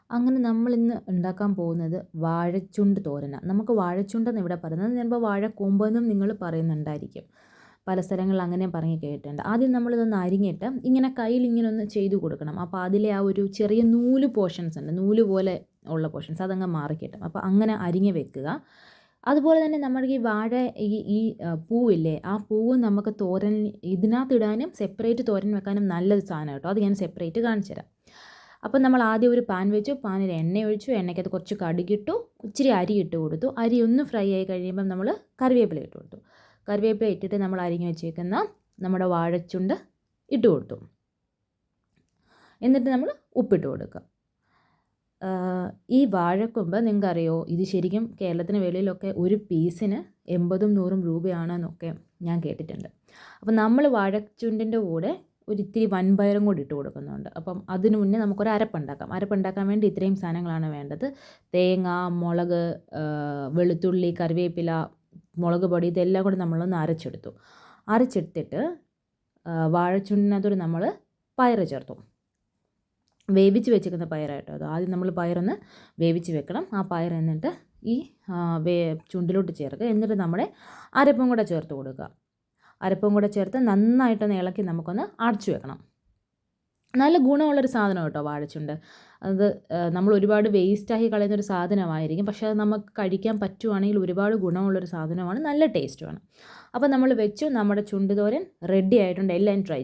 അങ്ങനെ നമ്മളിന്ന് ഉണ്ടാക്കാൻ പോകുന്നത് വാഴച്ചുണ്ട് തോരനാണ്. നമുക്ക് വാഴച്ചുണ്ടെന്ന് ഇവിടെ പറയുന്നത്, ചിലപ്പോൾ വാഴക്കൂമ്പെന്നും നിങ്ങൾ പറയുന്നുണ്ടായിരിക്കും. പല സ്ഥലങ്ങളിൽ അങ്ങനെ പറഞ്ഞ് കേട്ടിട്ടുണ്ട്. ആദ്യം നമ്മളിതൊന്ന് അരിഞ്ഞിട്ട് ഇങ്ങനെ കയ്യിൽ ഇങ്ങനെ ഒന്ന് ചെയ്ത് കൊടുക്കണം. അപ്പോൾ അതിലെ ആ ഒരു ചെറിയ നൂല് പോർഷൻസ് ഉണ്ട്, നൂല് പോലെ ഉള്ള പോർഷൻസ് അതങ്ങ് മാറിക്കിട്ടും. അപ്പോൾ അങ്ങനെ അരിഞ്ഞ് വെക്കുക. അതുപോലെ തന്നെ നമ്മുടെ ഈ വാഴ ഈ ഈ പൂവില്ലേ, ആ പൂവ് നമുക്ക് തോരൻ ഇതിനകത്തിടാനും സെപ്പറേറ്റ് തോരൻ വെക്കാനും നല്ലൊരു സാധനം കേട്ടോ. അത് ഞാൻ സെപ്പറേറ്റ് കാണിച്ചു തരാം. അപ്പം നമ്മൾ ആദ്യം ഒരു പാൻ വെച്ചു, പാനിൽ എണ്ണ ഒഴിച്ചു, എണ്ണയ്ക്കകത്ത് കുറച്ച് കടുകിട്ടു, ഇച്ചിരി അരി ഇട്ട് കൊടുത്തു. അരി ഒന്ന് ഫ്രൈ ആയി കഴിയുമ്പം നമ്മൾ കറിവേപ്പില ഇട്ട് കൊടുത്തു. കറിവേപ്പില ഇട്ടിട്ട് നമ്മൾ അരിഞ്ഞ് വെച്ചേക്കുന്ന നമ്മുടെ വാഴച്ചുണ്ട് ഇട്ട് കൊടുത്തു. എന്നിട്ട് നമ്മൾ ഉപ്പിട്ട് കൊടുക്കുക. ഈ വാഴക്കൊമ്പ് നിങ്ങൾക്കറിയോ, ഇത് ശരിക്കും കേരളത്തിന് വെളിയിലൊക്കെ ഒരു പീസിന് 80 100 രൂപയാണെന്നൊക്കെ ഞാൻ കേട്ടിട്ടുണ്ട്. അപ്പം നമ്മൾ വാഴച്ചുണ്ടിൻ്റെ കൂടെ ഒരിത്തിരി വൻപയറും കൂടി ഇട്ട് കൊടുക്കുന്നുണ്ട്. അപ്പം അതിന് മുന്നേ നമുക്കൊരു അരപ്പുണ്ടാക്കാം. അരപ്പുണ്ടാക്കാൻ വേണ്ടി ഇത്രയും സാധനങ്ങളാണ് വേണ്ടത്: തേങ്ങ, മുളക്, വെളുത്തുള്ളി, കറിവേപ്പില, മുളക് പൊടി, ഇതെല്ലാം കൂടി നമ്മളൊന്ന് അരച്ചെടുത്തിട്ട് വാഴച്ചുണ്ടിനകത്തോട് നമ്മൾ പയറ് ചേർത്തു. വേവിച്ച് വെച്ചിരിക്കുന്ന പയറായിട്ടോ അത്. ആദ്യം നമ്മൾ പയറൊന്ന് വേവിച്ച് വെക്കണം. ആ പയർ എന്നിട്ട് ഈ ചുണ്ടിലോട്ട് ചേർക്കുക. എന്നിട്ട് നമ്മുടെ അരപ്പും കൂടെ ചേർത്ത് കൊടുക്കുക. അരപ്പും കൂടെ ചേർത്ത് നന്നായിട്ടൊന്ന് ഇളക്കി നമുക്കൊന്ന് അടച്ചു വെക്കണം. നല്ല ഗുണമുള്ളൊരു സാധനം കേട്ടോ വാഴച്ചുണ്ട്. അത് നമ്മൾ ഒരുപാട് വേസ്റ്റാക്കി കളയുന്നൊരു സാധനമായിരിക്കും, പക്ഷേ അത് നമുക്ക് കഴിക്കാൻ പറ്റുവാണെങ്കിൽ ഒരുപാട് ഗുണമുള്ളൊരു സാധനമാണ്, നല്ല ടേസ്റ്റുമാണ്. അപ്പോൾ നമ്മൾ വെച്ചു. നമ്മുടെ ചുണ്ട് തോരൻ റെഡി ആയിട്ടുണ്ട്. എല്ലാവരും ട്രൈ